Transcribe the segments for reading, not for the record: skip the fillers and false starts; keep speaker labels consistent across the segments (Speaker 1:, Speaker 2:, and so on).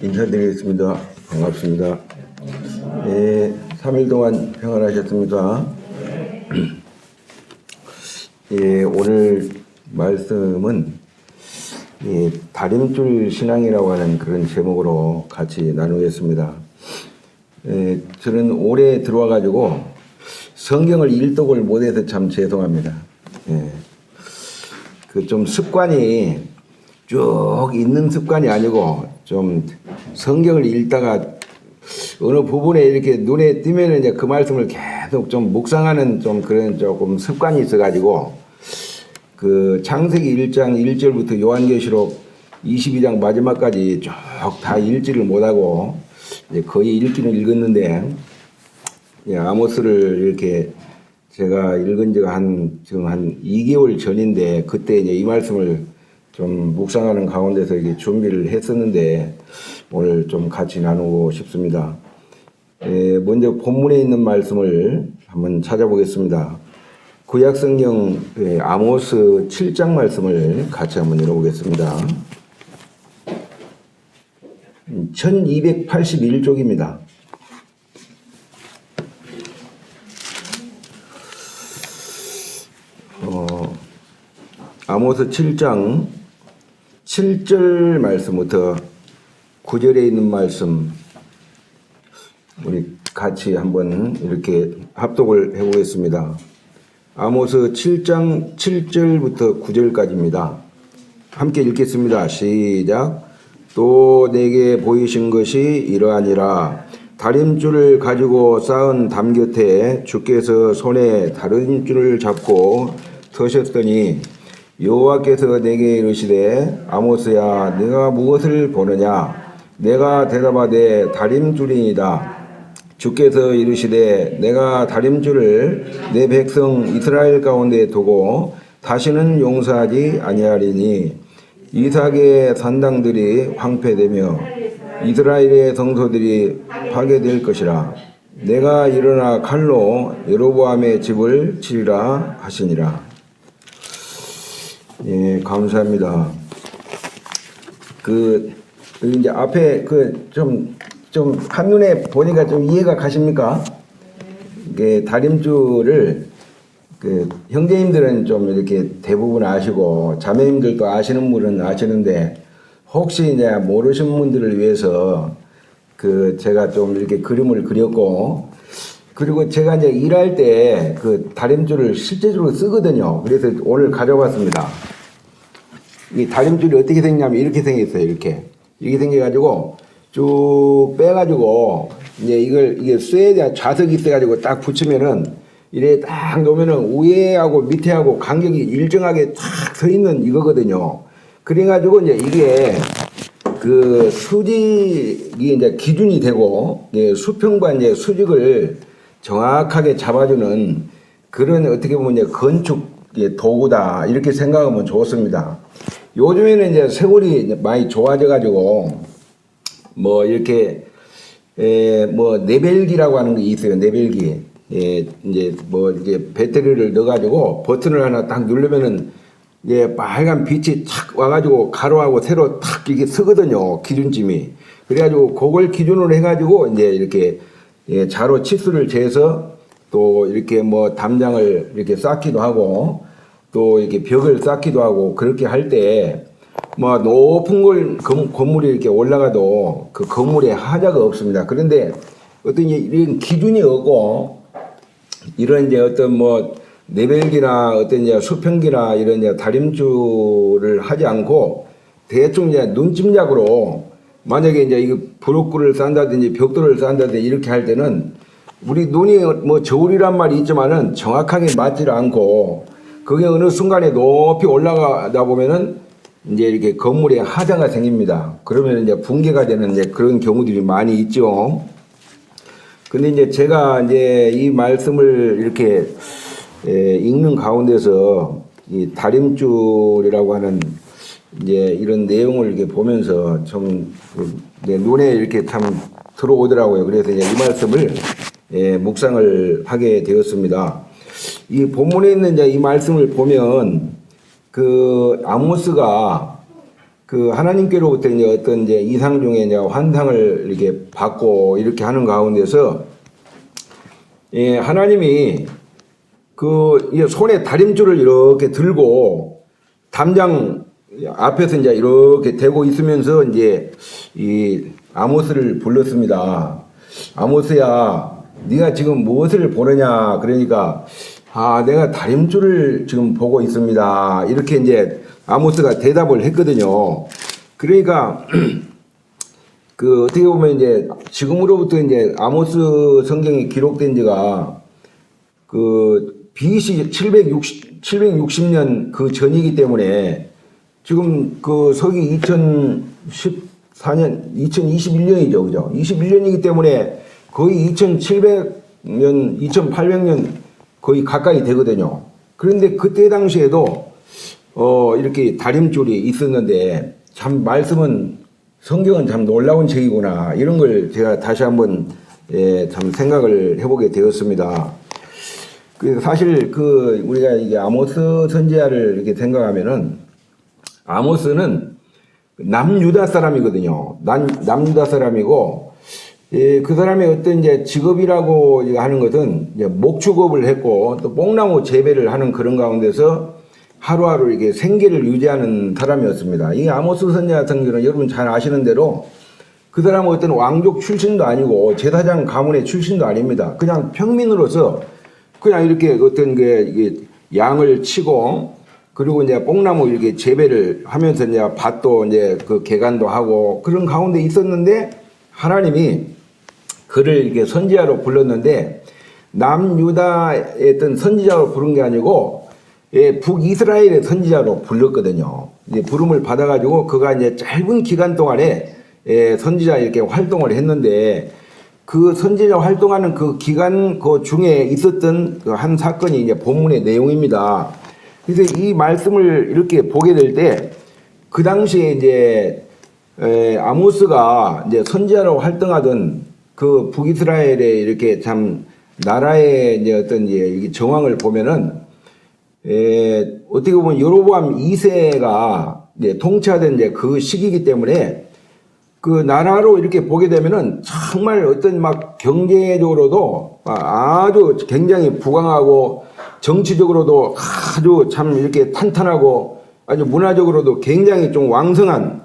Speaker 1: 인사드리겠습니다. 반갑습니다. 3일 동안 평안하셨습니까? 오늘 말씀은 다림줄 신앙이라고 하는 그런 제목으로 같이 나누겠습니다. 저는 올해 들어와가지고 성경을 일독을 못해서 참 죄송합니다. 그 좀 습관이 쭉 있는 습관이 아니고 좀 성경을 읽다가 어느 부분에 이렇게 눈에 띄면 이제 그 말씀을 계속 좀 묵상하는 좀 그런 조금 습관이 있어가지고 그 창세기 1장 1절부터 요한계시록 22장 마지막까지 쭉 다 읽지를 못하고 이제 거의 읽기는 읽었는데 아모스를 이렇게 제가 읽은 지가 지금 한 2개월 전인데 그때 이제 이 말씀을 좀 묵상하는 가운데서 이게 준비를 했었는데 오늘 좀 같이 나누고 싶습니다. 먼저 본문에 있는 말씀을 한번 찾아보겠습니다. 구약성경 아모스 7장 말씀을 같이 한번 읽어보겠습니다. 1281쪽입니다. 아모스 7장 7절 말씀부터 9절에 있는 말씀 우리 같이 한번 이렇게 합독을 해보겠습니다. 아모스 7장 7절부터 9절까지입니다. 함께 읽겠습니다. 시작. 또 내게 보이신 것이 이러하니라. 다림줄을 가지고 쌓은 담 곁에 주께서 손에 다림줄을 잡고 서셨더니 여호와께서 내게 이르시되 아모스야 네가 무엇을 보느냐. 내가 대답하되 다림줄이니이다. 주께서 이르시되 내가 다림줄을 내 백성 이스라엘 가운데 두고 다시는 용서하지 아니하리니 이삭의 산당들이 황폐되며 이스라엘의 성소들이 파괴될 것이라. 내가 일어나 칼로 여로보암의 집을 치리라 하시니라. 감사합니다. 이제 앞에 좀 한눈에 보니까 좀 이해가 가십니까? 이게 다림줄을 형제님들은 좀 이렇게 대부분 아시고 자매님들도 아시는 분은 아시는데 혹시 이제 모르시는 분들을 위해서 제가 좀 이렇게 그림을 그렸고 그리고 제가 이제 일할 때 다림줄을 실제적으로 쓰거든요. 그래서 오늘 가져왔습니다. 이 다림줄이 어떻게 생겼냐면 이렇게 생겼어요. 이렇게 생겨가지고 쭉 빼가지고 이제 이게 쇠에 대한 좌석이 있어가지고 딱 붙이면은 이래 딱 놓으면은 위에하고 밑에하고 간격이 일정하게 탁 서 있는 이거거든요. 그래가지고 이제 이게 수직이 이제 기준이 되고 수평과 이제 수직을 정확하게 잡아주는 그런 어떻게 보면 이제 건축 도구다 이렇게 생각하면 좋습니다. 요즘에는 이제 세월이 이제 많이 좋아져가지고 뭐 이렇게 내벨기라고 하는 게 있어요. 내벨기. 이제 이게 배터리를 넣어가지고 버튼을 하나 딱 누르면은 빨간 빛이 탁 와가지고 가로하고 세로 탁 이렇게 서거든요. 기준점이. 그래가지고 그걸 기준으로 해가지고 이제 이렇게 자로 치수를 재서 또 이렇게 담장을 이렇게 쌓기도 하고 또 이렇게 벽을 쌓기도 하고 그렇게 할 때 높은 건물이 이렇게 올라가도 그 건물에 하자가 없습니다. 그런데 어떤 이런 기준이 없고 이런 이제 어떤 내벨기나 어떤 이제 수평기나 이런 이제 다림줄을 하지 않고 대충 이제 눈짐작으로 만약에 이제 이거 브로크를 싼다든지 벽돌을 싼다든지 이렇게 할 때는 우리 눈이 저울이란 말이 있지만은 정확하게 맞지를 않고 그게 어느 순간에 높이 올라가다 보면은 이제 이렇게 건물에 하자가 생깁니다. 그러면 이제 붕괴가 되는 이제 그런 경우들이 많이 있죠. 근데 이제 제가 이제 이 말씀을 이렇게 읽는 가운데서 이 다림줄이라고 하는 이제 이런 내용을 이렇게 보면서 좀 내 눈에 이렇게 참 들어오더라고요. 그래서 이제 이 말씀을 묵상을 하게 되었습니다. 이 본문에 있는 이제 이 말씀을 보면 그 아모스가 그 하나님께로부터 이제 어떤 이제 이상 중에 이제 환상을 이렇게 받고 이렇게 하는 가운데서 예, 하나님이 그 손에 다림줄을 이렇게 들고 담장 앞에서 이제 이렇게 대고 있으면서 이제 이 아모스를 불렀습니다. 아모스야, 네가 지금 무엇을 보느냐? 그러니까 내가 다림줄을 지금 보고 있습니다. 이렇게 이제 아모스가 대답을 했거든요. 그러니까 그 어떻게 보면 이제 지금으로부터 이제 아모스 성경이 기록된 지가 그 BC 760년 그 전이기 때문에 지금 그 서기 2014년, 2021년이죠. 그죠? 21년이기 때문에 거의 2700년, 2800년 거의 가까이 되거든요. 그런데 그때 당시에도 이렇게 다림줄이 있었는데 참 성경은 참 놀라운 책이구나. 이런 걸 제가 다시 한번 참 생각을 해보게 되었습니다. 그래서 사실 우리가 이게 아모스 선지자를 이렇게 생각하면은 아모스는 남유다 사람이거든요. 남유다 사람이고, 그 사람의 어떤 이제 직업이라고 하는 것은 이제 목축업을 했고 또 뽕나무 재배를 하는 그런 가운데서 하루하루 이렇게 생계를 유지하는 사람이었습니다. 이 아모스 선지자 같은 경우는 여러분 잘 아시는 대로 그 사람은 어떤 왕족 출신도 아니고 제사장 가문의 출신도 아닙니다. 그냥 평민으로서 그냥 이렇게 어떤 이게 양을 치고 그리고 이제 뽕나무 이렇게 재배를 하면서 이제 밭도 이제 그 개간도 하고 그런 가운데 있었는데 하나님이 그를 이렇게 선지자로 불렀는데 남유다의 어떤 선지자로 부른 게 아니고 북이스라엘의 선지자로 불렀거든요. 이제 부름을 받아가지고 그가 이제 짧은 기간 동안에 선지자 이렇게 활동을 했는데 그 선지자 활동하는 그 기간 그 중에 있었던 그 한 사건이 이제 본문의 내용입니다. 그래서 이 말씀을 이렇게 보게 될 때 그 당시에 이제 아모스가 이제 선지자로 활동하던 그 북이스라엘의 이렇게 참 나라의 이제 어떤 이제 정황을 보면은 어떻게 보면 여로보암 2세가 이제 통치하던 이제 그 시기이기 때문에 그 나라로 이렇게 보게 되면은 정말 어떤 막 경제적으로도 아주 굉장히 부강하고 정치적으로도 아주 참 이렇게 탄탄하고 아주 문화적으로도 굉장히 좀 왕성한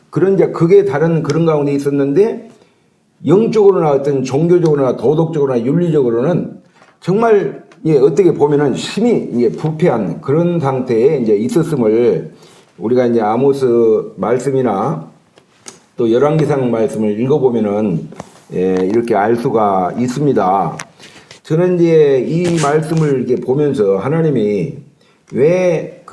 Speaker 1: 그런 이제 극에 다른 그런 가운데 있었는데 영적으로나 어떤 종교적으로나 도덕적으로나 윤리적으로는 정말 어떻게 보면은 심히 부패한 그런 상태에 이제 있었음을 우리가 이제 아모스 말씀이나 또 열왕기상 말씀을 읽어보면은 이렇게 알 수가 있습니다. 저는 이제 이 말씀을 이렇게 보면서 하나님이 왜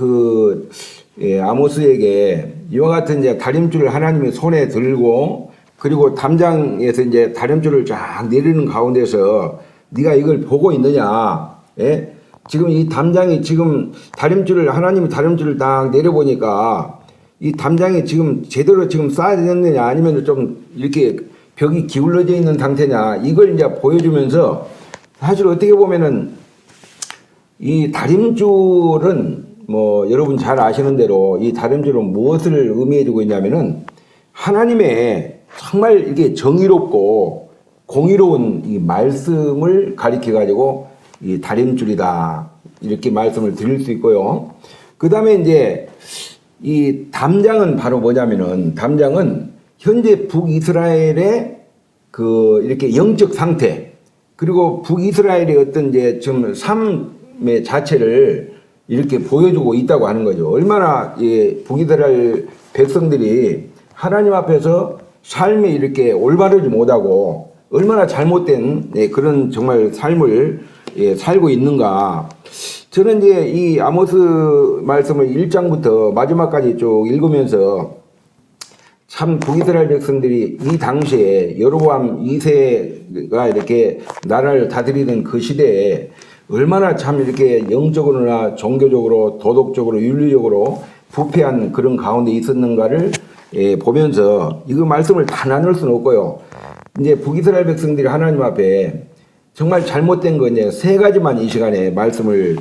Speaker 1: 아모스에게 이와 같은 이제 다림줄을 하나님이 손에 들고 그리고 담장에서 이제 다림줄을 쫙 내리는 가운데서 네가 이걸 보고 있느냐? 예? 지금 이 담장이 지금 하나님이 다림줄을 딱 내려보니까 이 담장이 지금 제대로 지금 쌓여졌느냐 아니면 좀 이렇게 벽이 기울어져 있는 상태냐 이걸 이제 보여주면서 사실 어떻게 보면은 이 다림줄은 뭐 여러분 잘 아시는 대로 이 다림줄은 무엇을 의미해주고 있냐면은 하나님의 정말 이게 정의롭고 공의로운 이 말씀을 가리켜 가지고 이 다림줄이다 이렇게 말씀을 드릴 수 있고요. 그 다음에 이제 이 담장은 바로 뭐냐면은 담장은 현재 북이스라엘의 이렇게 영적 상태 그리고 북이스라엘의 어떤 이제 좀 삶의 자체를 이렇게 보여주고 있다고 하는 거죠. 얼마나 북이스라엘 백성들이 하나님 앞에서 삶이 이렇게 올바르지 못하고 얼마나 잘못된 그런 정말 삶을 살고 있는가. 저는 이제 이 아모스 말씀을 1장부터 마지막까지 쭉 읽으면서 참 북이스라엘 백성들이 이 당시에 여로보암 2세가 이렇게 나라를 다스리던 그 시대에 얼마나 참 이렇게 영적으로나 종교적으로 도덕적으로 윤리적으로 부패한 그런 가운데 있었는가를 보면서 이거 말씀을 다 나눌 수는 없고요. 이제 북이스라엘 백성들이 하나님 앞에 정말 잘못된 거 이제 세 가지만 이 시간에 말씀을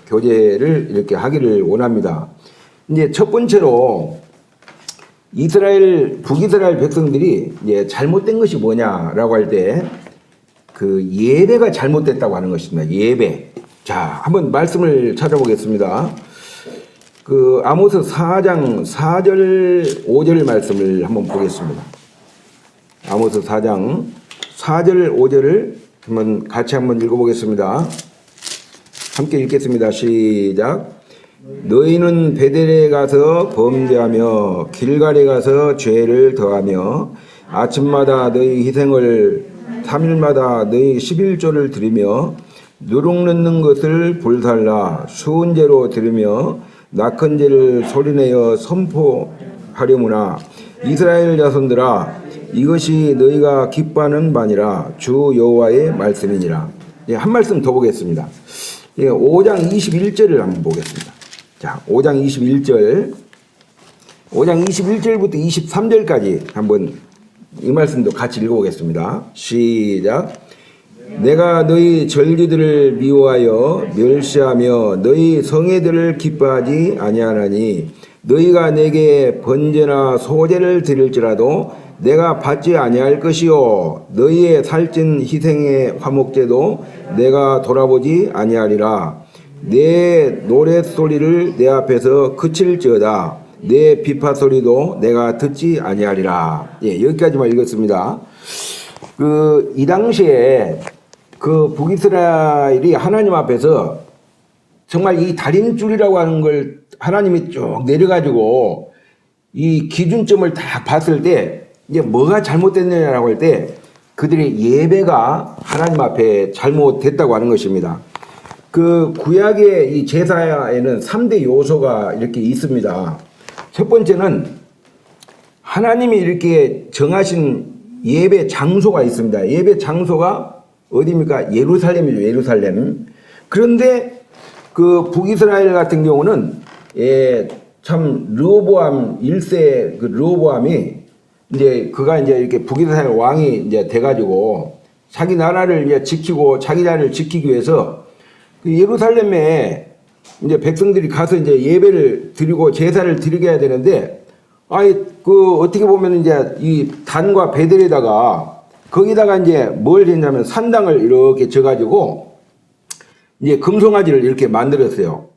Speaker 1: 교제를 이렇게 하기를 원합니다. 이제 첫 번째로 북이스라엘 백성들이 이제 잘못된 것이 뭐냐라고 할 때 그 예배가 잘못됐다고 하는 것입니다. 예배. 자, 한번 말씀을 찾아보겠습니다. 그 아모스 4장 4절 5절 말씀을 한번 보겠습니다. 아모스 4장 4절 5절을 같이 한번 읽어보겠습니다. 함께 읽겠습니다. 시작. 너희는 베델에 가서 범죄하며 길갈에 가서 죄를 더하며 아침마다 너희 희생을 3일마다 너희 11조를 드리며 누룩 넣는 것을 불살라 수은제로 드리며 낙헌제를 소리내어 선포하려무나 이스라엘 자손들아 이것이 너희가 기뻐하는 바니라 주 여호와의 말씀이니라. 한 말씀 더 보겠습니다. 5장 21절을 한번 보겠습니다. 자, 5장 21절부터 23절까지 한번 이 말씀도 같이 읽어보겠습니다. 시작. 내가 너희 절기들을 미워하여 멸시하며 너희 성회들을 기뻐하지 아니하나니 너희가 내게 번제나 소제를 드릴지라도 내가 받지 아니할 것이요 너희의 살찐 희생의 화목제도 내가 돌아보지 아니하리라. 내 노랫소리를 내 앞에서 그칠지어다. 내 비파 소리도 내가 듣지 아니하리라. 여기까지만 읽었습니다. 이 당시에 그 북이스라엘이 하나님 앞에서 정말 이 달인줄이라고 하는 걸 하나님이 쭉 내려가지고 이 기준점을 딱 봤을 때 이제 뭐가 잘못됐느냐라고 할 때 그들의 예배가 하나님 앞에 잘못됐다고 하는 것입니다. 그 구약의 이 제사에는 3대 요소가 이렇게 있습니다. 첫 번째는 하나님이 이렇게 정하신 예배 장소가 있습니다. 예배 장소가 어디입니까? 예루살렘이죠. 예루살렘. 그런데 그 북이스라엘 같은 경우는 참 르호보암 1세 그 르호보암이 이제 그가 이제 이렇게 북이스라엘 왕이 이제 돼가지고 자기 나라를 이제 지키고 자기 나라를 지키기 위해서 그 예루살렘에 이제 백성들이 가서 이제 예배를 드리고 제사를 드리게 해야 되는데, 그 어떻게 보면 이제 이 단과 베델에다가 거기다가 이제 뭘 했냐면 산당을 이렇게 져가지고 이제 금송아지를 이렇게 만들었어요.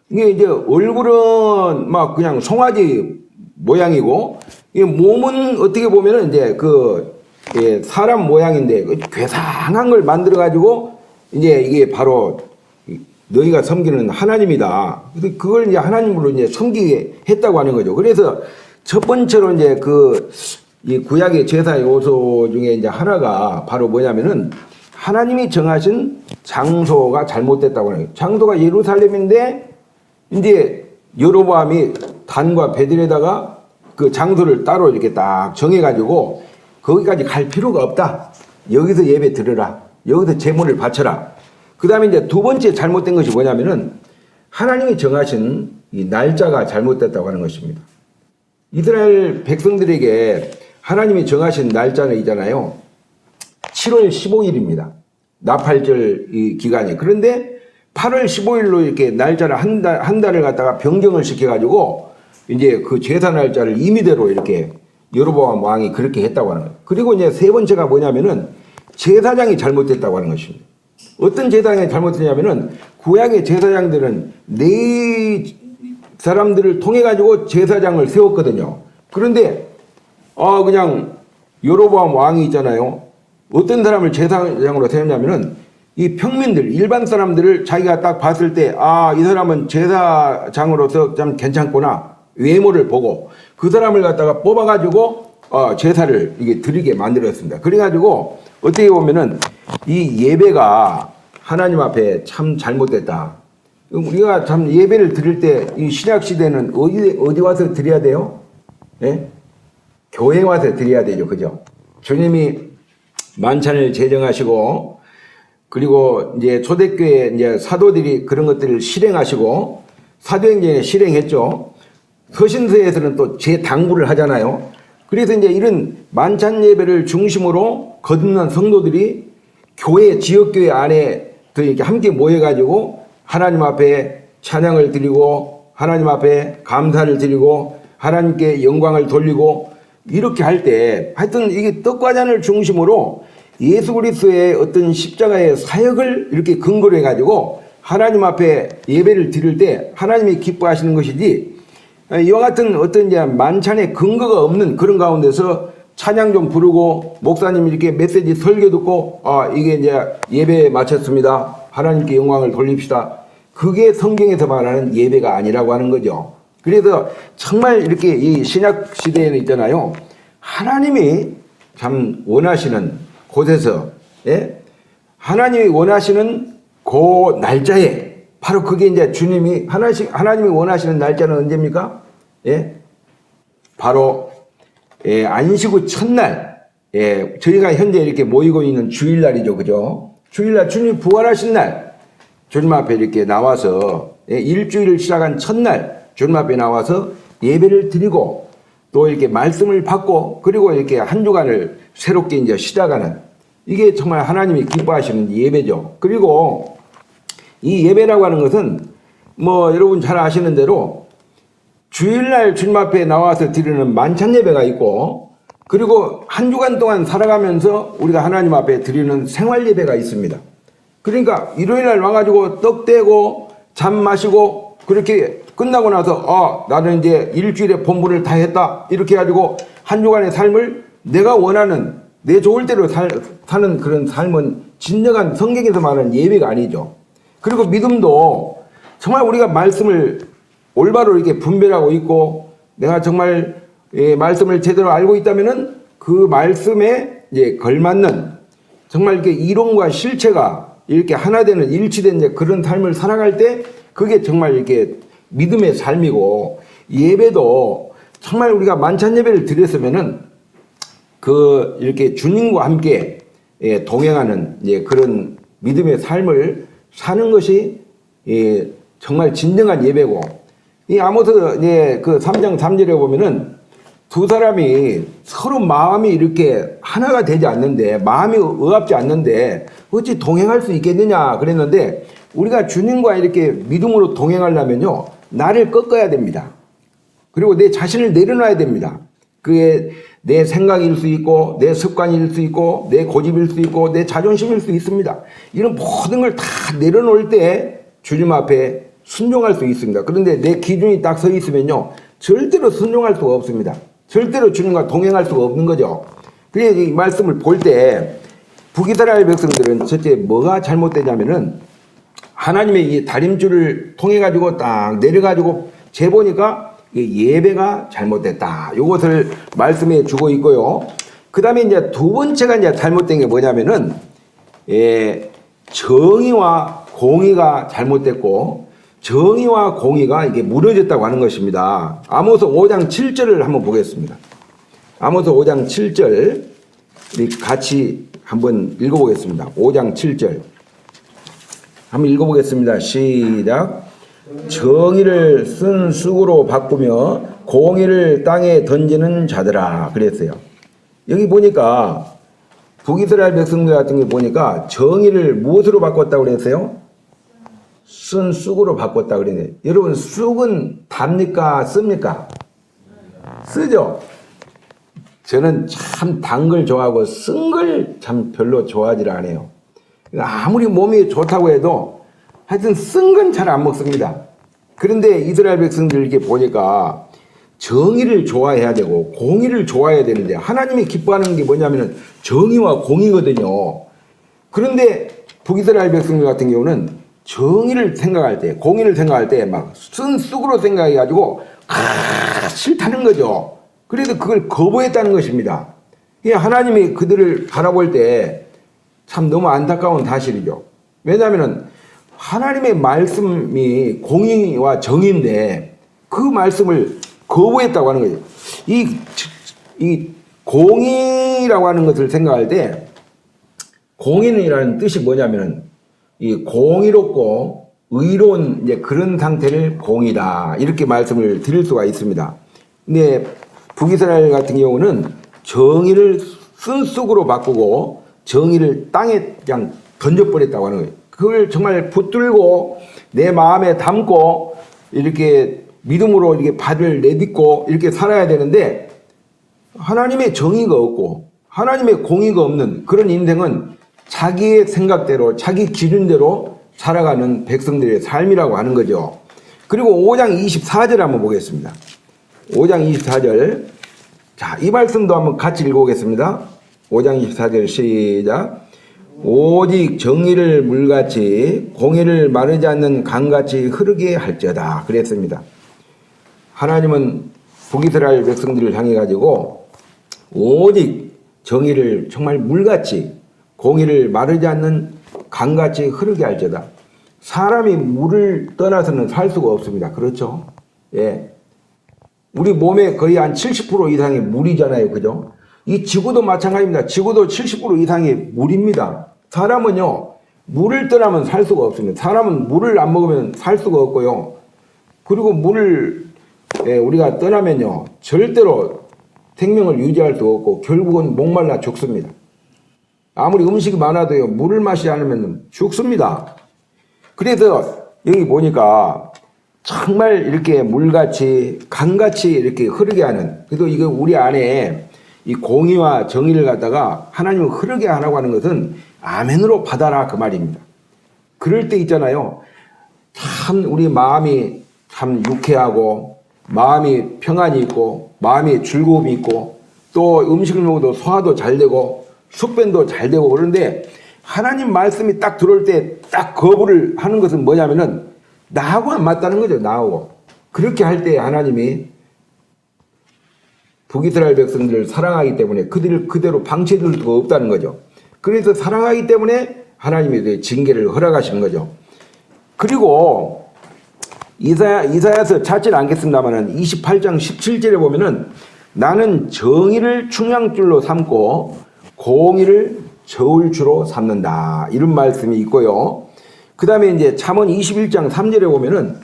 Speaker 1: 이게 이제 얼굴은 막 그냥 송아지 모양이고, 이 몸은 어떻게 보면은 이제 사람 모양인데 괴상한 걸 만들어가지고 이제 이게 바로 너희가 섬기는 하나님이다. 그걸 이제 하나님으로 이제 섬기게 했다고 하는 거죠. 그래서 첫 번째로 이제 이 구약의 제사 요소 중에 이제 하나가 바로 뭐냐면은 하나님이 정하신 장소가 잘못됐다고 하는 거예요. 장소가 예루살렘인데 이제 여로보암이 단과 베델에다가 그 장소를 따로 이렇게 딱 정해가지고 거기까지 갈 필요가 없다. 여기서 예배 드려라. 여기서 제물을 바쳐라. 그 다음에 이제 두 번째 잘못된 것이 뭐냐면은 하나님이 정하신 이 날짜가 잘못됐다고 하는 것입니다. 이스라엘 백성들에게 하나님이 정하신 날짜는 있잖아요. 7월 15일입니다. 나팔절 이 기간이. 그런데 8월 15일로 이렇게 날짜를 한 달을 갖다가 변경을 시켜가지고 이제 그 제사 날짜를 임의대로 이렇게 여로보암 왕이 그렇게 했다고 하는 거예요. 그리고 이제 세 번째가 뭐냐면은 제사장이 잘못됐다고 하는 것입니다. 어떤 제사장이 잘못됐냐면은 구약의 제사장들은 네 사람들을 통해 가지고 제사장을 세웠거든요. 그런데 그냥 여로보암 왕이 있잖아요. 어떤 사람을 제사장으로 세웠냐면은 이 평민들 일반 사람들을 자기가 딱 봤을 때 이 사람은 제사장으로서 좀 괜찮구나 외모를 보고 그 사람을 갖다가 뽑아 가지고 제사를 이게 드리게 만들었습니다. 그래 가지고 어떻게 보면은 이 예배가 하나님 앞에 참 잘못됐다. 우리가 참 예배를 드릴 때 이 신약 시대는 어디 와서 드려야 돼요? 예? 교회 와서 드려야 되죠. 그죠? 주님이 만찬을 제정하시고 그리고 이제 초대교회 이제 사도들이 그런 것들을 실행하시고 사도행전에 실행했죠. 서신서에서는 또 재당부를 하잖아요. 그래서 이제 이런 만찬 예배를 중심으로 거듭난 성도들이 교회, 지역교회 안에 또 이렇게 함께 모여가지고 하나님 앞에 찬양을 드리고 하나님 앞에 감사를 드리고 하나님께 영광을 돌리고 이렇게 할 때 하여튼 이게 떡과 잔을 중심으로 예수 그리스도의 어떤 십자가의 사역을 이렇게 근거로 해가지고 하나님 앞에 예배를 드릴 때 하나님이 기뻐하시는 것이지 이와 같은 어떤 이제 만찬의 근거가 없는 그런 가운데서 찬양 좀 부르고 목사님 이렇게 메시지 설교 듣고 이게 이제 예배에 마쳤습니다. 하나님께 영광을 돌립시다. 그게 성경에서 말하는 예배가 아니라고 하는 거죠. 그래서 정말 이렇게 이 신약 시대에는 있잖아요. 하나님이 참 원하시는 곳에서 하나님이 원하시는 그 날짜에 바로 그게 이제 주님이 하나님이 원하시는 날짜는 언제입니까? 바로 안식 후 첫날 저희가 현재 이렇게 모이고 있는 주일날이죠. 그죠? 주일날 주님이 부활하신 날 주님 앞에 이렇게 나와서 일주일을 시작한 첫날 주님 앞에 나와서 예배를 드리고 또 이렇게 말씀을 받고 그리고 이렇게 한 주간을 새롭게 이제 시작하는 이게 정말 하나님이 기뻐하시는 예배죠. 그리고 이 예배라고 하는 것은 뭐 여러분 잘 아시는 대로 주일날 주님 앞에 나와서 드리는 만찬 예배가 있고 그리고 한 주간 동안 살아가면서 우리가 하나님 앞에 드리는 생활 예배가 있습니다. 그러니까 일요일날 와가지고 떡 떼고 잠 마시고 그렇게 끝나고 나서 나는 이제 일주일의 본분을 다 했다 이렇게 해가지고 한 주간의 삶을 내가 원하는 내 좋을 대로 사는 그런 삶은 진정한 성경에서 말하는 예배가 아니죠. 그리고 믿음도 정말 우리가 말씀을 올바로 이렇게 분별하고 있고 내가 정말 말씀을 제대로 알고 있다면은 그 말씀에 이제 걸맞는 정말 이렇게 이론과 실체가 이렇게 하나 되는 일치된 이제 그런 삶을 살아갈 때 그게 정말 이렇게 믿음의 삶이고 예배도 정말 우리가 만찬 예배를 드렸으면은 그 이렇게 주님과 함께 동행하는 이제 그런 믿음의 삶을 사는 것이 정말 진정한 예배고 이 아모스 이제 그 3장 3절에 보면은 두 사람이 서로 마음이 이렇게 하나가 되지 않는데 마음이 의합지 않는데 어찌 동행할 수 있겠느냐 그랬는데 우리가 주님과 이렇게 믿음으로 동행하려면요 나를 꺾어야 됩니다. 그리고 내 자신을 내려놔야 됩니다. 그게 내 생각일 수 있고 내 습관일 수 있고 내 고집일 수 있고 내 자존심일 수 있습니다. 이런 모든 걸 다 내려놓을 때 주님 앞에 순종할 수 있습니다. 그런데 내 기준이 딱 서 있으면요 절대로 순종할 수가 없습니다. 절대로 주님과 동행할 수가 없는 거죠. 그래서 이 말씀을 볼 때 북이스라엘 백성들은 첫째 뭐가 잘못되냐면은 하나님의 이 다림줄을 통해 가지고 딱 내려 가지고 재보니까 예배가 잘못됐다. 이것을 말씀해 주고 있고요. 그 다음에 이제 두 번째가 이제 잘못된 게 뭐냐면은 정의와 공의가 잘못됐고 정의와 공의가 이게 무너졌다고 하는 것입니다. 아모스 5장 7절을 한번 보겠습니다. 아모스 5장 7절 우리 같이 한번 읽어보겠습니다. 5장 7절 한번 읽어보겠습니다. 시작. 정의를 쓴 쑥으로 바꾸며 공의를 땅에 던지는 자들아 그랬어요. 여기 보니까 북이스라엘 백성들 같은 게 보니까 정의를 무엇으로 바꿨다고 그랬어요? 쓴 쑥으로 바꿨다고 그랬네요. 여러분 쑥은 답니까? 씁니까? 쓰죠? 저는 참 단 걸 좋아하고 쓴 걸 참 별로 좋아하지 않아요. 아무리 몸이 좋다고 해도 하여튼 쓴 건 잘 안 먹습니다. 그런데 이스라엘 백성들 이렇게 보니까 정의를 좋아해야 되고 공의를 좋아해야 되는데 하나님이 기뻐하는 게 뭐냐면 정의와 공의거든요. 그런데 북이스라엘 백성들 같은 경우는 정의를 생각할 때 공의를 생각할 때 막 쓴 쑥으로 생각해가지고 싫다는 거죠. 그래서 그걸 거부했다는 것입니다. 하나님이 그들을 바라볼 때 참 너무 안타까운 사실이죠. 왜냐하면 하나님의 말씀이 공의와 정의인데 그 말씀을 거부했다고 하는 거죠. 이 공의라고 하는 것을 생각할 때 공의이라는 뜻이 뭐냐면은 이 공의롭고 의로운 이제 그런 상태를 공의다 이렇게 말씀을 드릴 수가 있습니다. 근데 북이스라엘 같은 경우는 정의를 쓴 쑥으로 바꾸고 정의를 땅에 그냥 던져버렸다고 하는 거예요. 그걸 정말 붙들고 내 마음에 담고 이렇게 믿음으로 이렇게 발을 내딛고 이렇게 살아야 되는데, 하나님의 정의가 없고 하나님의 공의가 없는 그런 인생은 자기의 생각대로 자기 기준대로 살아가는 백성들의 삶이라고 하는 거죠. 그리고 5장 24절 한번 보겠습니다. 5장 24절. 자, 이 말씀도 한번 같이 읽어보겠습니다. 5장 24절 시작. 오직 정의를 물같이 공의를 마르지 않는 강같이 흐르게 할지어다 그랬습니다. 하나님은 북이스라엘 백성들을 향해 가지고 오직 정의를 정말 물같이 공의를 마르지 않는 강같이 흐르게 할지어다. 사람이 물을 떠나서는 살 수가 없습니다. 그렇죠? 예. 우리 몸에 거의 한 70% 이상이 물이잖아요. 그죠? 이 지구도 마찬가지입니다. 지구도 70% 이상이 물입니다. 사람은요, 물을 떠나면 살 수가 없습니다. 사람은 물을 안 먹으면 살 수가 없고요. 그리고 물을 우리가 떠나면요, 절대로 생명을 유지할 수 없고 결국은 목말라 죽습니다. 아무리 음식이 많아도요, 물을 마시지 않으면 죽습니다. 그래서 여기 보니까 정말 이렇게 물같이 강같이 이렇게 흐르게 하는, 그래도 이거 우리 안에 이 공의와 정의를 갖다가 하나님은 흐르게 하라고 하는 것은 아멘으로 받아라 그 말입니다. 그럴 때 있잖아요, 참 우리 마음이 참 유쾌하고 마음이 평안이 있고 마음이 즐거움이 있고 또 음식을 먹어도 소화도 잘 되고 숙변도 잘 되고. 그런데 하나님 말씀이 딱 들어올 때 딱 거부를 하는 것은 뭐냐면은 나하고 안 맞다는 거죠. 나하고. 그렇게 할 때 하나님이 북이스라엘 백성들을 사랑하기 때문에 그들을 그대로 방치해둘 수가 없다는 거죠. 그래서 사랑하기 때문에 하나님이 징계를 허락하시는 거죠. 그리고 이사야서 찾지는 않겠습니다만 28장 17절에 보면은 나는 정의를 충량줄로 삼고 공의를 저울추로 삼는다, 이런 말씀이 있고요. 그 다음에 이제 잠언 21장 3절에 보면은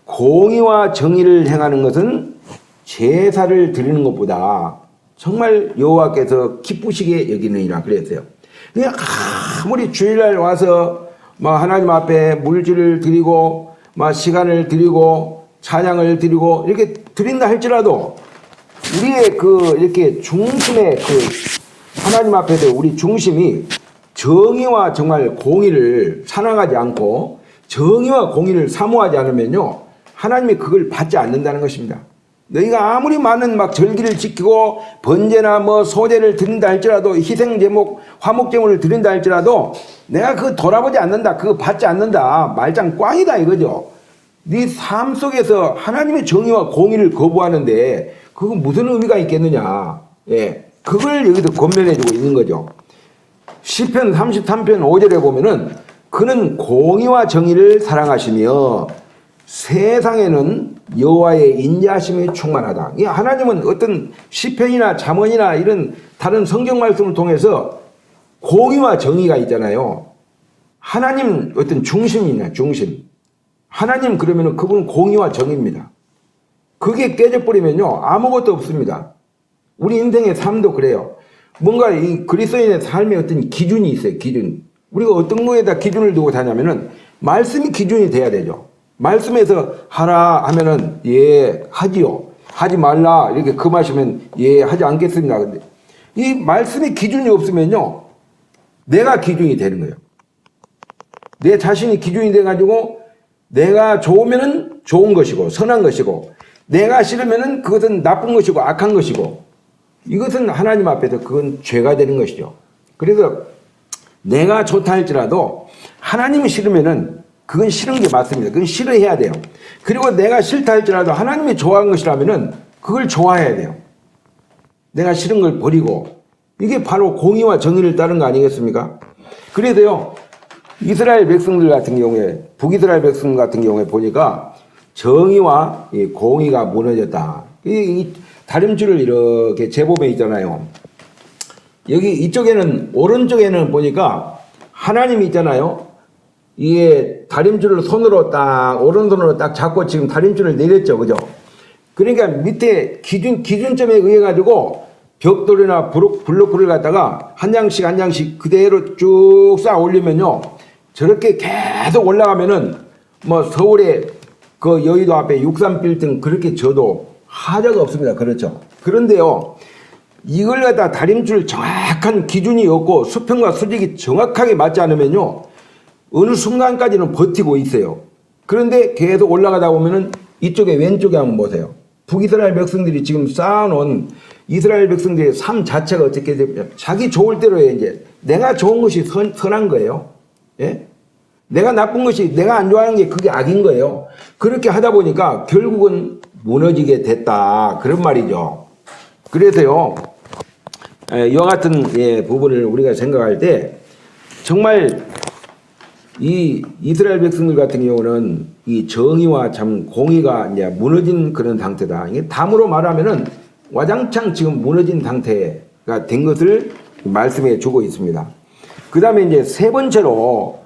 Speaker 1: 공의와 정의를 행하는 것은 제사를 드리는 것보다 정말 여호와께서 기쁘시게 여기느니라 그랬어요. 그냥 아무리 주일날 와서 하나님 앞에 물질을 드리고 시간을 드리고 찬양을 드리고 이렇게 드린다 할지라도 우리의 이렇게 중심의 하나님 앞에서 우리 중심이 정의와 정말 공의를 사랑하지 않고 정의와 공의를 사모하지 않으면요, 하나님이 그걸 받지 않는다는 것입니다. 너희가 아무리 많은 절기를 지키고 번제나 소제를 드린다 할지라도 희생 제목 화목 제물을 드린다 할지라도 내가 그거 돌아보지 않는다, 그거 받지 않는다, 말짱 꽝이다 이거죠. 네 삶 속에서 하나님의 정의와 공의를 거부하는데 그거 무슨 의미가 있겠느냐. 예, 그걸 여기서 권면해주고 있는 거죠. 시편 33편 5절에 보면은 그는 공의와 정의를 사랑하시며 세상에는 여호와의 인자하심이 충만하다. 이 하나님은 어떤 시편이나 잠언이나 이런 다른 성경 말씀을 통해서 공의와 정의가 있잖아요. 하나님 어떤 중심이 있나, 중심. 하나님 그러면은 그분은 공의와 정의입니다. 그게 깨져버리면요, 아무것도 없습니다. 우리 인생의 삶도 그래요. 뭔가 이 그리스도인의 삶의 어떤 기준이 있어요, 기준. 우리가 어떤 거에다 기준을 두고 사냐면은 말씀이 기준이 돼야 되죠. 말씀에서 하라 하면은 예 하지요, 하지 말라 이렇게 금하시면 예 하지 않겠습니다. 근데 이 말씀의 기준이 없으면요, 내가 기준이 되는 거예요. 내 자신이 기준이 돼가지고 내가 좋으면은 좋은 것이고 선한 것이고 내가 싫으면은 그것은 나쁜 것이고 악한 것이고, 이것은 하나님 앞에서 그건 죄가 되는 것이죠. 그래서 내가 좋다 할지라도 하나님이 싫으면은 그건 싫은 게 맞습니다. 그건 싫어해야 돼요. 그리고 내가 싫다 할지라도 하나님이 좋아하는 것이라면은 그걸 좋아해야 돼요. 내가 싫은 걸 버리고. 이게 바로 공의와 정의를 따른 거 아니겠습니까? 그래서요, 이스라엘 백성들 같은 경우에, 북이스라엘 백성 같은 경우에 보니까 정의와 공의가 무너졌다. 이 다림줄을 이렇게 재보면 있잖아요. 여기 이쪽에는, 오른쪽에는 보니까 하나님이 있잖아요. 이게 다림줄을 손으로 딱, 오른손으로 딱 잡고 지금 다림줄을 내렸죠. 그죠? 그러니까 밑에 기준점에 의해 가지고 벽돌이나 블록을 갖다가 한 장씩 한 장씩 그대로 쭉 쌓아 올리면요. 저렇게 계속 올라가면은 뭐 서울의 그 여의도 앞에 63빌딩 그렇게 져도 하자가 없습니다. 그렇죠. 그런데요. 이걸 갖다 다림줄 정확한 기준이 없고 수평과 수직이 정확하게 맞지 않으면요. 어느 순간까지는 버티고 있어요. 그런데 계속 올라가다 보면은 이쪽에 왼쪽에 한번 보세요. 북이스라엘 백성들이 지금 쌓아놓은 이스라엘 백성들의 삶 자체가 어떻게 되면 자기 좋을 대로 해. 이제 내가 좋은 것이 선한 거예요. 예? 내가 나쁜 것이 내가 안 좋아하는 게 그게 악인 거예요. 그렇게 하다 보니까 결국은 무너지게 됐다. 그런 말이죠. 그래서요. 이와 같은 부분을 우리가 생각할 때 정말 이 이스라엘 백성들 같은 경우는 이 정의와 참 공의가 이제 무너진 그런 상태다. 이게 담으로 말하면은 와장창 지금 무너진 상태가 된 것을 말씀해 주고 있습니다. 그 다음에 이제 세 번째로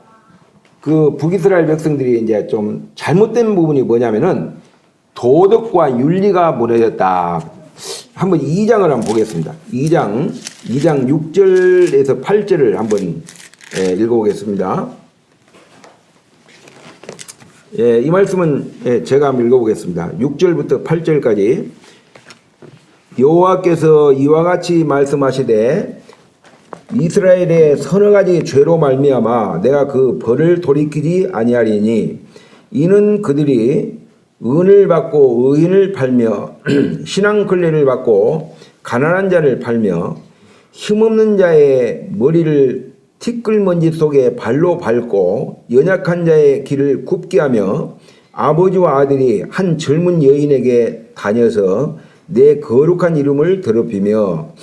Speaker 1: 그 북이스라엘 백성들이 이제 좀 잘못된 부분이 뭐냐면은 도덕과 윤리가 무너졌다. 한번 2장을 한번 보겠습니다. 2장 6절에서 8절을 한번 읽어보겠습니다. 이 말씀은 제가 한번 읽어보겠습니다. 6절부터 8절까지 여호와께서 이와 같이 말씀하시되 이스라엘의 서너 가지 죄로 말미암아 내가 그 벌을 돌이키지 아니하리니 이는 그들이 은을 받고 의인을 팔며 신앙걸레를 받고 가난한 자를 팔며 힘없는 자의 머리를 티끌먼지 속에 발로 밟고 연약한 자의 길을 굽게 하며 아버지와 아들이 한 젊은 여인에게 다녀서 내 거룩한 이름을 더럽히며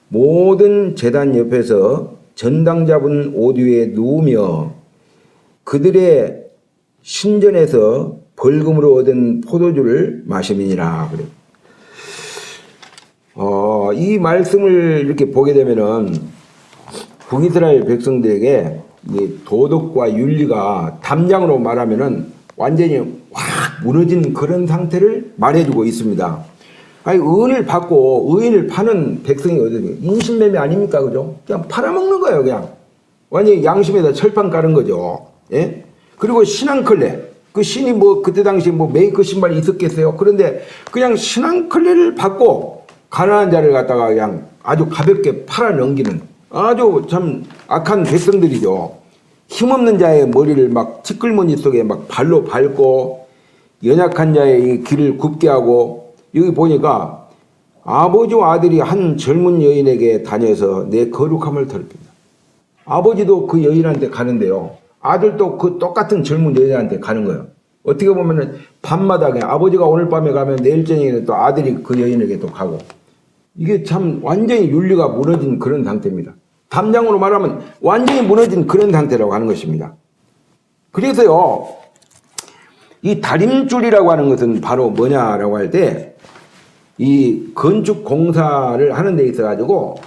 Speaker 1: 모든 제단 옆에서 전당 잡은 옷 위에 누우며 그들의 신전에서 벌금으로 얻은 포도주를 마심이니라. 그래. 이 말씀을 이렇게 보게 되면은 북이스라엘 백성들에게 이 도덕과 윤리가 담장으로 말하면은 완전히 확 무너진 그런 상태를 말해주고 있습니다. 아니, 은을 받고 의인을 파는 백성이 어디 인신매매 아닙니까? 그죠? 그냥 팔아먹는 거예요, 그냥. 완전히 양심에다 철판 깔은 거죠. 예? 그리고 신앙클레. 그 신이 뭐 그때 당시 뭐 메이커 신발이 있었겠어요. 그런데 그냥 신앙클레를 받고 가난한 자를 갖다가 그냥 아주 가볍게 팔아 넘기는 아주 참 악한 백성들이죠. 힘없는 자의 머리를 막 티끌무늬 속에 막 발로 밟고 연약한 자의 길을 굽게 하고 여기 보니까 아버지와 아들이 한 젊은 여인에게 다녀서 내 거룩함을 더럽힌다. 아버지도 그 여인한테 가는데요. 아들도 그 똑같은 젊은 여인한테 가는 거예요. 어떻게 보면은 밤마다 그냥 아버지가 오늘 밤에 가면 내일 저녁에는 또 아들이 그 여인에게 또 가고. 이게 참 완전히 윤리가 무너진 그런 상태입니다. 담장으로 말하면 완전히 무너진 그런 상태라고 하는 것입니다. 그래서요, 이 다림줄이라고 하는 것은 바로 뭐냐라고 할 때, 이 건축 공사를 하는 데 있어 가지고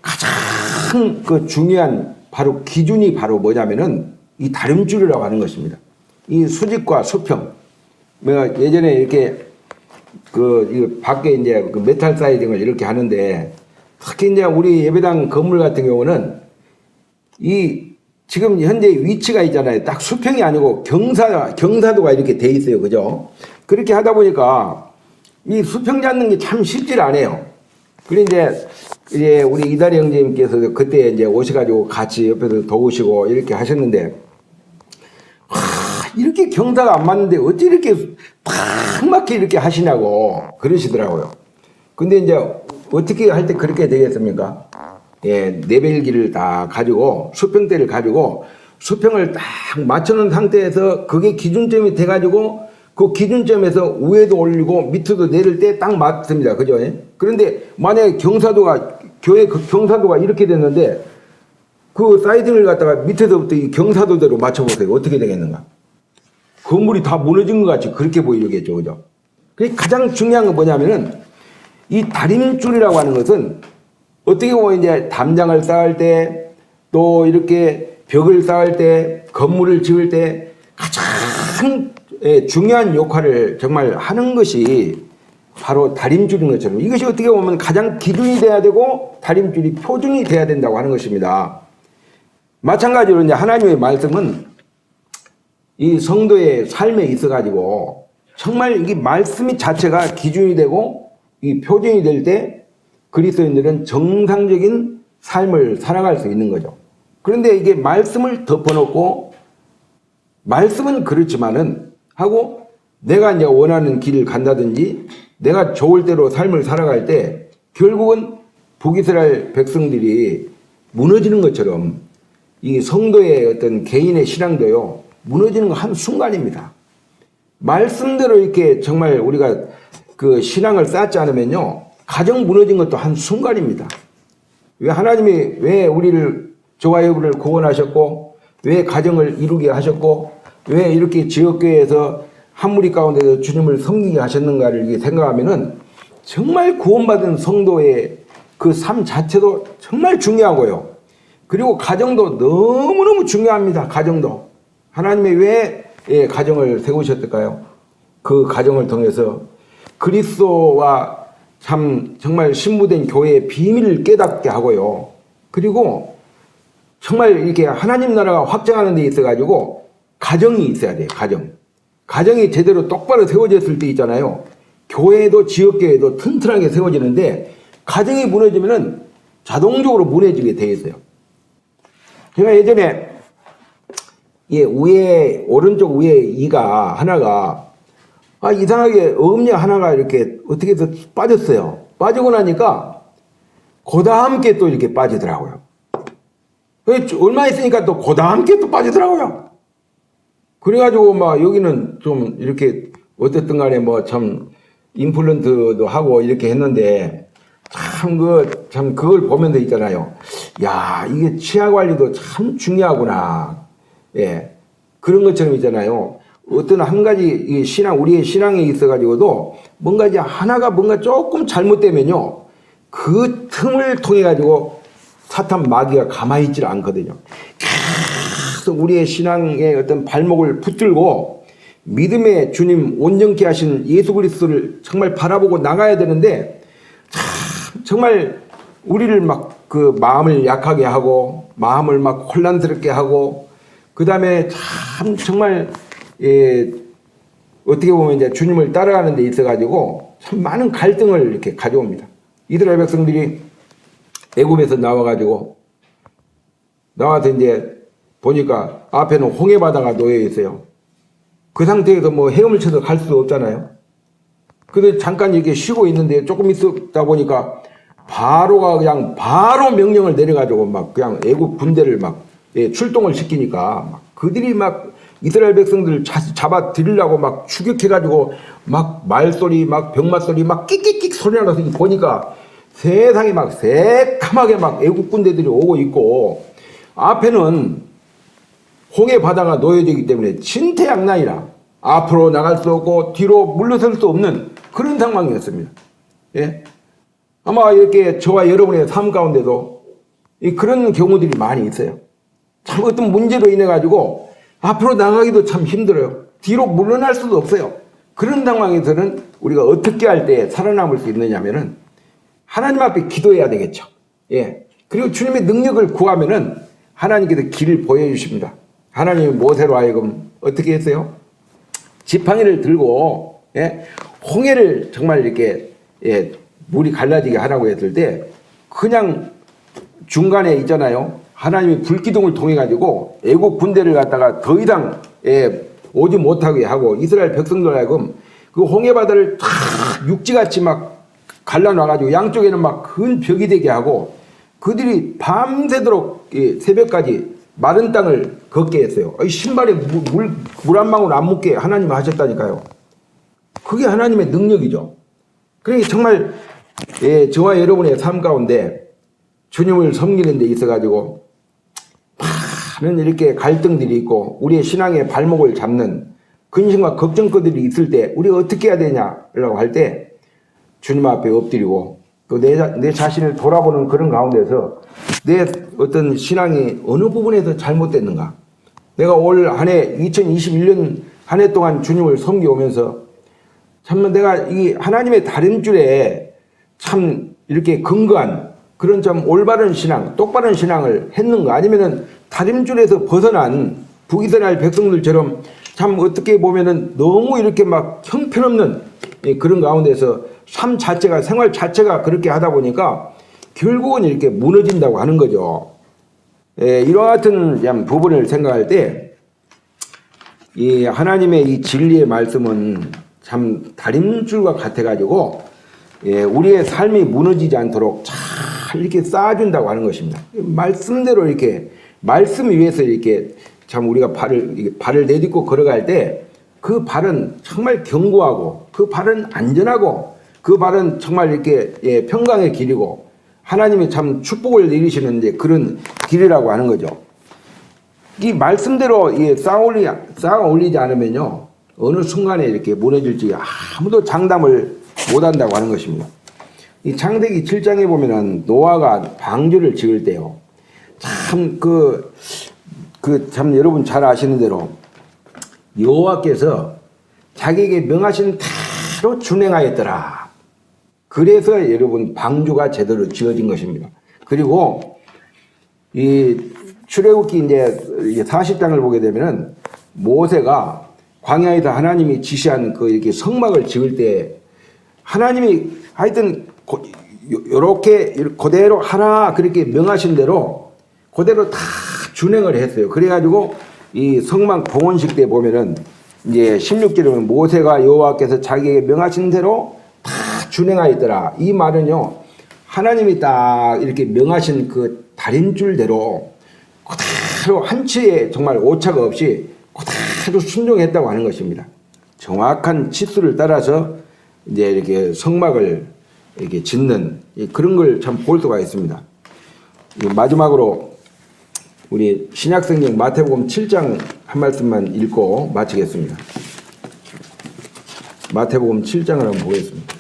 Speaker 1: 가장 그 중요한 바로 기준이 바로 뭐냐면은 이 다림줄이라고 하는 것입니다. 이 수직과 수평. 내가 예전에 이렇게 그 밖에 이제 그 메탈 사이딩을 이렇게 하는데 특히 이제 우리 예배당 건물 같은 경우는 이 지금 현재 위치가 있잖아요. 딱 수평이 아니고 경사도가 이렇게 돼 있어요. 그죠? 그렇게 하다 보니까 이 수평 잡는 게 참 쉽지 않아요. 그런데 이제 우리 이다리 형제님께서 그때 이제 오셔가지고 같이 옆에서 도우시고 이렇게 하셨는데, 이렇게 경사가 안 맞는데 어찌 이렇게 딱 맞게 이렇게 하시냐고 그러시더라고요. 근데 이제 어떻게 할 때 그렇게 되겠습니까? 예, 네벨기를 다 가지고 수평대를 가지고 수평을 딱 맞춰놓은 상태에서 그게 기준점이 돼가지고 그 기준점에서 위에도 올리고 밑에도 내릴 때 딱 맞습니다. 그죠? 그런데 만약에 교회 그 경사도가 이렇게 됐는데 그 사이딩을 갖다가 밑에서부터 이 경사도대로 맞춰보세요. 어떻게 되겠는가? 건물이 다 무너진 것 같이 그렇게 보이겠죠. 그죠? 가장 중요한 건 뭐냐면은 이 다림줄이라고 하는 것은 어떻게 보면 이제 담장을 쌓을 때 또 이렇게 벽을 쌓을 때 건물을 지을 때 가장 중요한 역할을 정말 하는 것이 바로 다림줄인 것처럼 이것이 어떻게 보면 가장 기준이 돼야 되고 다림줄이 표준이 돼야 된다고 하는 것입니다. 마찬가지로 이제 하나님의 말씀은 이 성도의 삶에 있어 가지고 정말 이게 말씀이 자체가 기준이 되고 이 표준이 될 때 그리스도인들은 정상적인 삶을 살아갈 수 있는 거죠. 그런데 이게 말씀을 덮어놓고 말씀은 그렇지만은 하고 내가 이제 원하는 길을 간다든지 내가 좋을 대로 삶을 살아갈 때 결국은 북이스라엘 백성들이 무너지는 것처럼 이 성도의 어떤 개인의 신앙도요 무너지는 건 한순간입니다. 말씀대로 이렇게 정말 우리가 그 신앙을 쌓지 않으면요 가정 무너진 것도 한순간입니다. 왜 하나님이 왜 우리를 저와 여러분을 구원하셨고 왜 가정을 이루게 하셨고 왜 이렇게 지역교회에서 한 무리 가운데서 주님을 섬기게 하셨는가를 이렇게 생각하면은 정말 구원받은 성도의 그 삶 자체도 정말 중요하고요. 그리고 가정도 너무너무 중요합니다. 가정도. 하나님이 왜 가정을 세우셨을까요? 그 가정을 통해서 그리스도와 참 정말 신부된 교회의 비밀을 깨닫게 하고요. 그리고 정말 이렇게 하나님 나라가 확장하는 데 있어가지고 가정이 있어야 돼요. 가정이 제대로 똑바로 세워졌을 때 있잖아요. 교회도 지역교회도 튼튼하게 세워지는데 가정이 무너지면은 자동적으로 무너지게 돼 있어요. 제가 예전에 오른쪽 위에 이가 하나가 이상하게 어금니 하나가 이렇게 어떻게 해서 빠졌어요. 빠지고 나니까 고다함께 또 이렇게 빠지더라고요. 얼마 있으니까 또 고다함께 또 빠지더라고요. 그래가지고 막 여기는 좀 이렇게 어쨌든 간에 뭐 참 임플란트도 하고 이렇게 했는데 참 그걸 보면서 있잖아요. 야, 이게 치아 관리도 참 중요하구나. 예. 그런 것처럼 있잖아요. 어떤 한 가지 우리의 신앙에 있어가지고도 뭔가 이제 하나가 뭔가 조금 잘못되면요. 그 틈을 통해가지고 사탄 마귀가 가만히 있질 않거든요. 계속 우리의 신앙의 어떤 발목을 붙들고 믿음의 주님 온전케 하신 예수 그리스도를 정말 바라보고 나가야 되는데 정말 우리를 막 그 마음을 약하게 하고 마음을 막 혼란스럽게 하고 그 다음에 참 정말 어떻게 보면 이제 주님을 따라가는 데 있어가지고 참 많은 갈등을 이렇게 가져옵니다. 이스라엘 백성들이 애굽에서 나와서 이제 보니까 앞에는 홍해 바다가 놓여 있어요. 그 상태에서 뭐 헤엄을 쳐서 갈 수도 없잖아요. 그래서 잠깐 이렇게 쉬고 있는데 조금 있다 보니까 바로가 그냥 바로 명령을 내려가지고 막 그냥 애국 군대를 막 출동을 시키니까 막 그들이 막 이스라엘 백성들을 잡아 들이려고 막 추격해가지고 막 말소리 막 병맛소리 막 끽끽끽 소리 나서 보니까 세상에 막 새카맣게 막 애국 군대들이 오고 있고 앞에는 홍해 바다가 놓여지기 때문에 진퇴양난이라 앞으로 나갈 수 없고 뒤로 물러설 수 없는 그런 상황이었습니다. 예? 아마 이렇게 저와 여러분의 삶 가운데도 그런 경우들이 많이 있어요. 참 어떤 문제로 인해 가지고 앞으로 나가기도 참 힘들어요. 뒤로 물러날 수도 없어요. 그런 상황에서는 우리가 어떻게 할 때 살아남을 수 있느냐면은 하나님 앞에 기도해야 되겠죠. 예. 그리고 주님의 능력을 구하면은 하나님께서 길을 보여주십니다. 하나님이 모세로 하여금 어떻게 했어요? 지팡이를 들고 홍해를 정말 이렇게 물이 갈라지게 하라고 했을 때 그냥 중간에 있잖아요. 하나님이 불기둥을 통해 가지고 애국 군대를 갖다가 더 이상 오지 못하게 하고 이스라엘 백성들 하여금 그 홍해 바다를 다 육지같이 막 갈라놔 가지고 양쪽에는 막 큰 벽이 되게 하고 그들이 밤새도록 새벽까지 마른 땅을 걷게 했어요. 신발에 물 한 방울 안 묻게 하나님이 하셨다니까요. 그게 하나님의 능력이죠. 그러니까 정말 저와 여러분의 삶 가운데 주님을 섬기는 데 있어가지고 많은 이렇게 갈등들이 있고 우리의 신앙의 발목을 잡는 근심과 걱정거들이 있을 때 우리가 어떻게 해야 되냐라고 할 때 주님 앞에 엎드리고 또 내 자신을 돌아보는 그런 가운데서 내 어떤 신앙이 어느 부분에서 잘못됐는가, 내가 올 한 해 2021년 한 해 동안 주님을 섬겨오면서 참 내가 이 하나님의 다림줄에 참 이렇게 근거한 그런 좀 올바른 신앙, 똑바른 신앙을 했는가? 아니면은 다림줄에서 벗어난 북이스라엘 백성들처럼 참 어떻게 보면은 너무 이렇게 막 형편없는 그런 가운데서 삶 자체가, 생활 자체가 그렇게 하다 보니까 결국은 이렇게 무너진다고 하는 거죠. 이와 같은 부분을 생각할 때 이 하나님의 이 진리의 말씀은 참 다림줄과 같아가지고 우리의 삶이 무너지지 않도록 잘 이렇게 쌓아준다고 하는 것입니다. 말씀대로 이렇게 말씀 위에서 이렇게 참 우리가 발을 내딛고 걸어갈 때 그 발은 정말 견고하고 그 발은 안전하고 그 발은 정말 이렇게 평강의 길이고 하나님이 참 축복을 내리시는 이제 그런 길이라고 하는 거죠. 이 말씀대로 쌓아 올리지 않으면요 어느 순간에 이렇게 무너질지 아무도 장담을 못한다고 하는 것입니다. 이 창세기 7장에 보면은 노아가 방주를 지을 때요 참 참 여러분 잘 아시는 대로 여호와께서 자기에게 명하신 대로 준행하였더라. 그래서 여러분 방주가 제대로 지어진 것입니다. 그리고 이 출애굽기 이제 40장을 보게 되면은 모세가 광야에서 하나님이 지시한 이렇게 성막을 지을 때 하나님이 하여튼 요렇게 그대로 하라 그렇게 명하신 대로 그대로 다 준행을 했어요. 그래가지고 이 성막 봉헌식 때 보면은 이제 16절에 보면 모세가 여호와께서 자기에게 명하신 대로 다 준행하였더라. 이 말은요 하나님이 딱 이렇게 명하신 그 다림줄대로 그대로 한치의 정말 오차가 없이 그대로 순종했다고 하는 것입니다. 정확한 치수를 따라서 이제 이렇게 성막을 이렇게 짓는 그런 걸 참 볼 수가 있습니다. 마지막으로 우리 신약성경 마태복음 7장 한 말씀만 읽고 마치겠습니다. 마태복음 7장을 한번 보겠습니다.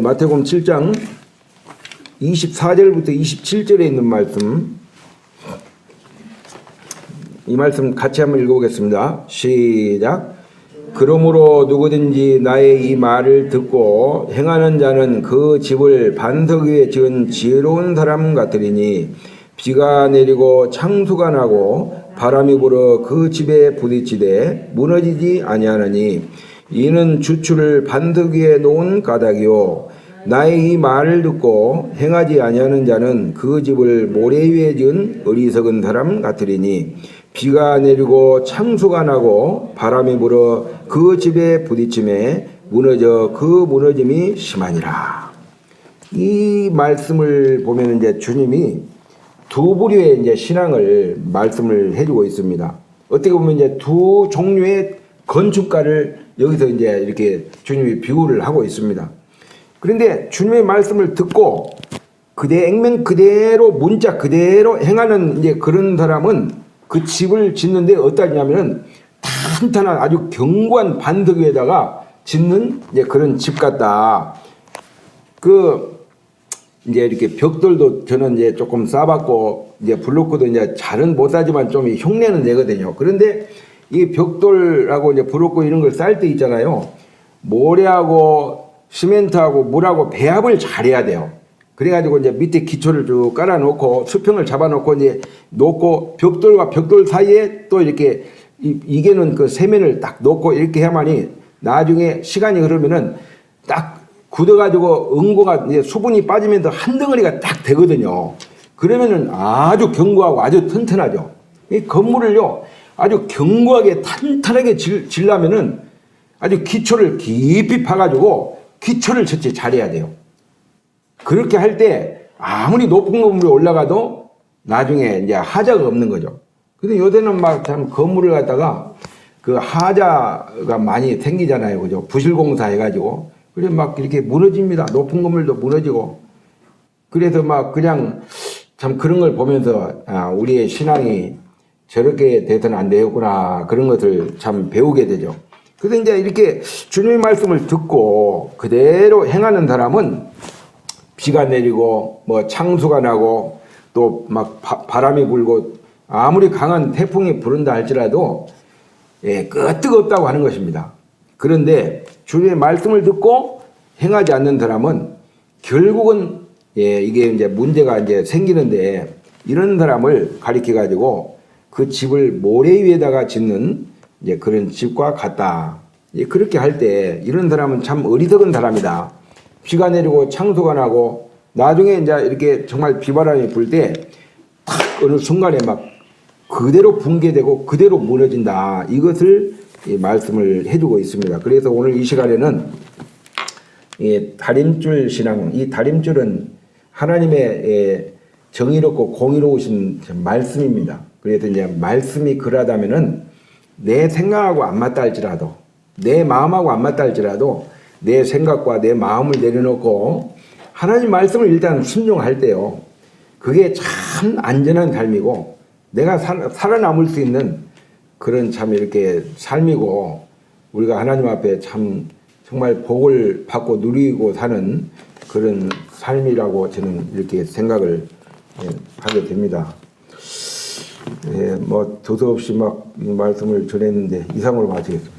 Speaker 1: 마태복음 7장 24절부터 27절에 있는 말씀, 이 말씀 같이 한번 읽어보겠습니다. 시작. 그러므로 누구든지 나의 이 말을 듣고 행하는 자는 그 집을 반석 위에 지은 지혜로운 사람 같으리니 비가 내리고 창수가 나고 바람이 불어 그 집에 부딪히되 무너지지 아니하느니 이는 주추를 반석 위에 놓은 가닥이요 나의 이 말을 듣고 행하지 아니하는 자는 그 집을 모래 위에 지은 어리석은 사람 같으리니 비가 내리고 창수가 나고 바람이 불어 그 집에 부딪힘에 무너져 그 무너짐이 심하니라. 이 말씀을 보면 이제 주님이 두 부류의 이제 신앙을 말씀을 해주고 있습니다. 어떻게 보면 이제 두 종류의 건축가를 여기서 이제 이렇게 주님이 비유를 하고 있습니다. 그런데 주님의 말씀을 듣고 액면 그대로 문자 그대로 행하는 이제 그런 사람은 그 집을 짓는데 어떠냐면은 탄탄한 아주 견고한 반석 위에다가 짓는 이제 그런 집 같다. 이제 이렇게 벽돌도 저는 이제 조금 쌓아봤고 이제 블록도 이제 잘은 못 사지만 좀 흉내는 내거든요. 그런데 이 벽돌하고 이제 블록 이런 걸 쌓을 때 있잖아요. 모래하고 시멘트하고 물하고 배합을 잘해야 돼요. 그래가지고 이제 밑에 기초를 쭉 깔아놓고 수평을 잡아놓고 이제 놓고 벽돌과 벽돌 사이에 또 이렇게 이게는 그 세면을 딱 놓고 이렇게 해야만이 나중에 시간이 흐르면은 딱 굳어가지고 응고가 이제 수분이 빠지면서 한 덩어리가 딱 되거든요. 그러면은 아주 견고하고 아주 튼튼하죠. 이 건물을요 아주 견고하게 탄탄하게 질려면은 아주 기초를 깊이 파가지고 기초를 첫째 잘해야 돼요. 그렇게 할 때 아무리 높은 건물에 올라가도 나중에 이제 하자가 없는 거죠. 근데 요새는 막 참 건물을 갖다가 그 하자가 많이 생기잖아요. 그죠? 부실공사 해가지고. 그래 막 이렇게 무너집니다. 높은 건물도 무너지고. 그래서 막 그냥 참 그런 걸 보면서 우리의 신앙이 저렇게 돼서는 안 되겠구나. 그런 것을 참 배우게 되죠. 그래서 이제 이렇게 주님의 말씀을 듣고 그대로 행하는 사람은 비가 내리고 뭐 창수가 나고 또 막 바람이 불고 아무리 강한 태풍이 부른다 할지라도 끄떡없다고 하는 것입니다. 그런데 주님의 말씀을 듣고 행하지 않는 사람은 결국은 이게 이제 문제가 이제 생기는데, 이런 사람을 가리켜 가지고 그 집을 모래 위에다가 짓는 이제 그런 집과 같다. 그렇게 할 때 이런 사람은 참 어리석은 사람이다. 비가 내리고 창소가 나고 나중에 이제 이렇게 정말 비바람이 불 때 탁 어느 순간에 막 그대로 붕괴되고 그대로 무너진다. 이것을 말씀을 해주고 있습니다. 그래서 오늘 이 시간에는 다림줄 신앙, 이 다림줄은 하나님의 정의롭고 공의로우신 말씀입니다. 그래서 이제 말씀이 그러하다면은 내 생각하고 안 맞다 할지라도, 내 마음하고 안 맞다 할지라도 내 생각과 내 마음을 내려놓고 하나님 말씀을 일단 순종할 때요, 그게 참 안전한 삶이고 내가 살아남을 수 있는 그런 참 이렇게 삶이고, 우리가 하나님 앞에 참 정말 복을 받고 누리고 사는 그런 삶이라고 저는 이렇게 생각을 하게 됩니다. 뭐 두서없이 막 말씀을 전했는데 이상으로 마치겠습니다.